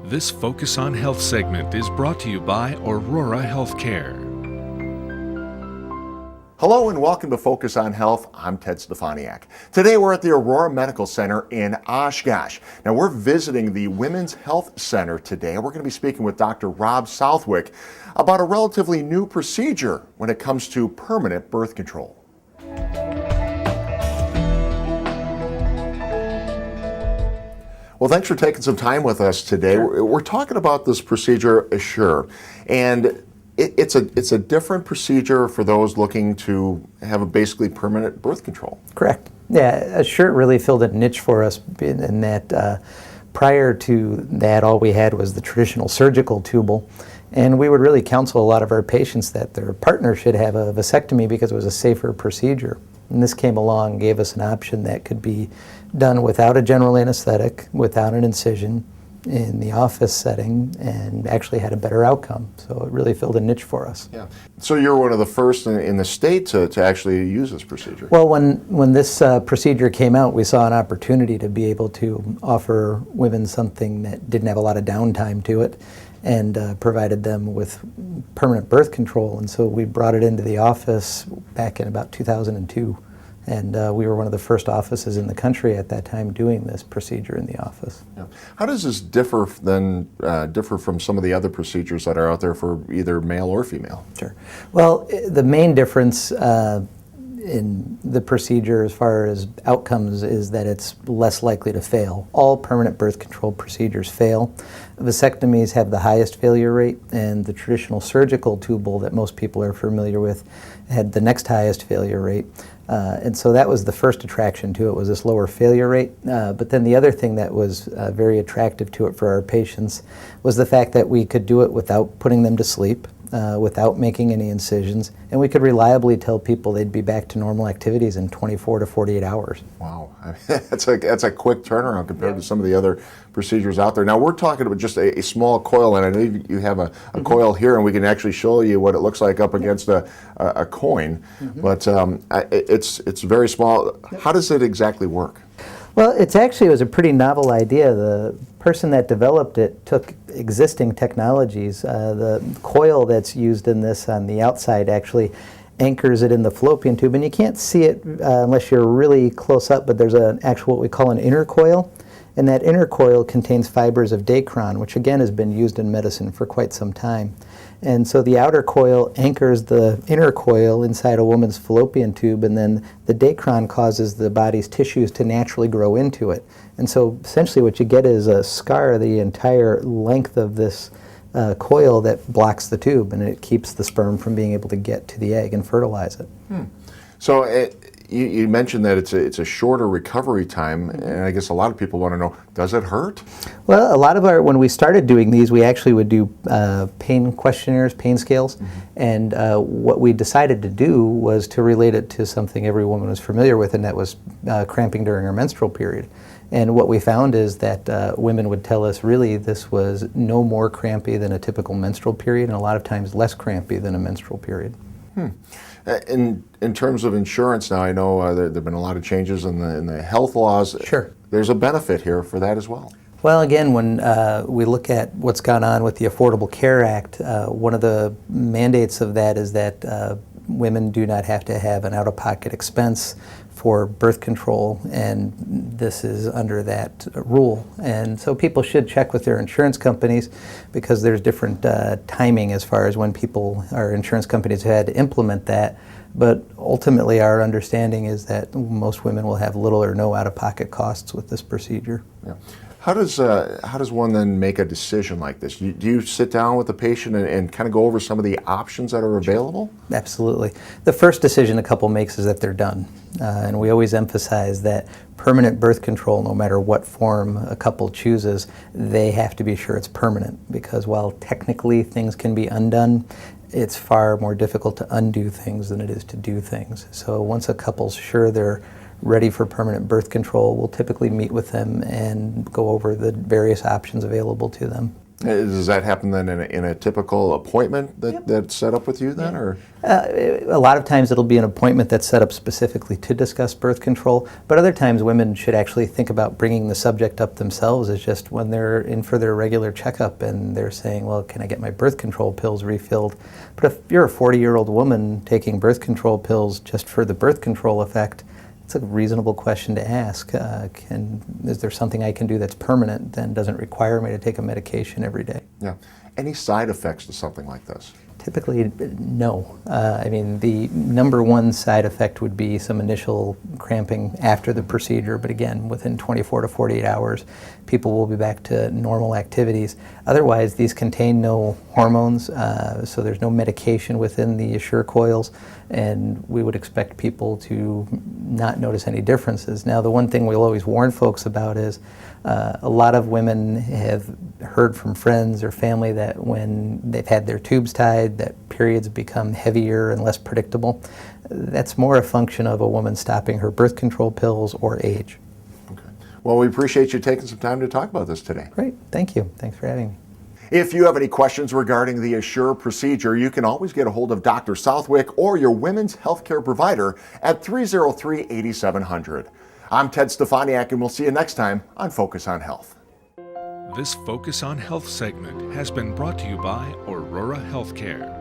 This Focus on Health segment is brought to you by Aurora Healthcare. Hello and welcome to Focus on Health. I'm Ted Stefaniak. Today we're at the Aurora Medical Center in Oshkosh. Now we're visiting the Women's Health Center today. We're going to be speaking with Dr. Rob Southwick about a relatively new procedure when it comes to permanent birth control. Well, thanks for taking some time with us today. Sure. We're talking about this procedure, Essure, and it's a different procedure for those looking to have a basically permanent birth control. Correct. Yeah, Essure really filled a niche for us in that prior to that, all we had was the traditional surgical tubal, and we would really counsel a lot of our patients that their partner should have a vasectomy because it was a safer procedure. And this came along, gave us an option that could be done without a general anesthetic, without an incision, in the office setting, and actually had a better outcome. So it really filled a niche for us. Yeah. So you're one of the first in the state to actually use this procedure. Well, when this procedure came out, we saw an opportunity to be able to offer women something that didn't have a lot of downtime to it, and provided them with permanent birth control. And so we brought it into the office back in about 2002. And we were one of the first offices in the country at that time doing this procedure in the office. Yeah. How does this differ from some of the other procedures that are out there for either male or female? Sure. Well, the main difference in the procedure as far as outcomes is that it's less likely to fail. All permanent birth control procedures fail. Vasectomies have the highest failure rate, and the traditional surgical tubal that most people are familiar with had the next highest failure rate. And so that was the first attraction to it, was this lower failure rate. But then the other thing that was very attractive to it for our patients was the fact that we could do it without putting them to sleep, without making any incisions, and we could reliably tell people they'd be back to normal activities in 24 to 48 hours. Wow, that's a quick turnaround compared to some of the other procedures out there. Now we're talking about just a small coil, and I know you have a coil here, and we can actually show you what it looks like up against a coin, but it's very small. How does it exactly work? Well, it was a pretty novel idea. The person that developed it took existing technologies. The coil that's used in this on the outside actually anchors it in the fallopian tube, and you can't see it unless you're really close up, but there's an actual, what we call an inner coil, and that inner coil contains fibers of dacron, which again has been used in medicine for quite some time. And so the outer coil anchors the inner coil inside a woman's fallopian tube, and then the dacron causes the body's tissues to naturally grow into it. And so essentially what you get is a scar the entire length of this coil that blocks the tube, and it keeps the sperm from being able to get to the egg and fertilize it. So you mentioned that it's a shorter recovery time, and I guess a lot of people want to know, does it hurt? Well, when we started doing these, we actually would do pain questionnaires, pain scales, and what we decided to do was to relate it to something every woman was familiar with, and that was cramping during her menstrual period. And what we found is that women would tell us really this was no more crampy than a typical menstrual period, and a lot of times less crampy than a menstrual period. In terms of insurance now, I know there have been a lot of changes in the health laws. Sure. There's a benefit here for that as well. Well, again, when we look at what's gone on with the Affordable Care Act, one of the mandates of that is that women do not have to have an out-of-pocket expense for birth control, and this is under that rule. And so people should check with their insurance companies, because there's different timing as far as when our insurance companies had to implement that. But ultimately our understanding is that most women will have little or no out-of-pocket costs with this procedure. Yeah. How does one then make a decision like this? Do you sit down with the patient and kind of go over some of the options that are available? Absolutely. The first decision a couple makes is that they're done. And we always emphasize that permanent birth control, no matter what form a couple chooses, they have to be sure it's permanent, because while technically things can be undone, it's far more difficult to undo things than it is to do things. So once a couple's sure they're ready for permanent birth control, we'll typically meet with them and go over the various options available to them. Does that happen then in a typical appointment that's set up with you then, or? A lot of times it'll be an appointment that's set up specifically to discuss birth control, but other times women should actually think about bringing the subject up themselves. It's just when they're in for their regular checkup and they're saying, well, can I get my birth control pills refilled? But if you're a 40-year-old woman taking birth control pills just for the birth control effect, it's a reasonable question to ask. Is there something I can do that's permanent and doesn't require me to take a medication every day? Yeah. Any side effects to something like this? Typically, no. I mean, the number one side effect would be some initial cramping after the procedure, but again, within 24 to 48 hours, people will be back to normal activities. Otherwise, these contain no hormones, so there's no medication within the Essure coils, and we would expect people to not notice any differences. Now, the one thing we'll always warn folks about is a lot of women have heard from friends or family that when they've had their tubes tied, that periods become heavier and less predictable. That's more a function of a woman stopping her birth control pills or age. Okay. Well, we appreciate you taking some time to talk about this today. Great. Thank you. Thanks for having me. If you have any questions regarding the Essure procedure, you can always get a hold of Dr. Southwick or your women's healthcare provider at 303-8700. I'm Ted Stefaniak, and we'll see you next time on Focus on Health. This Focus on Health segment has been brought to you by Aurora Healthcare.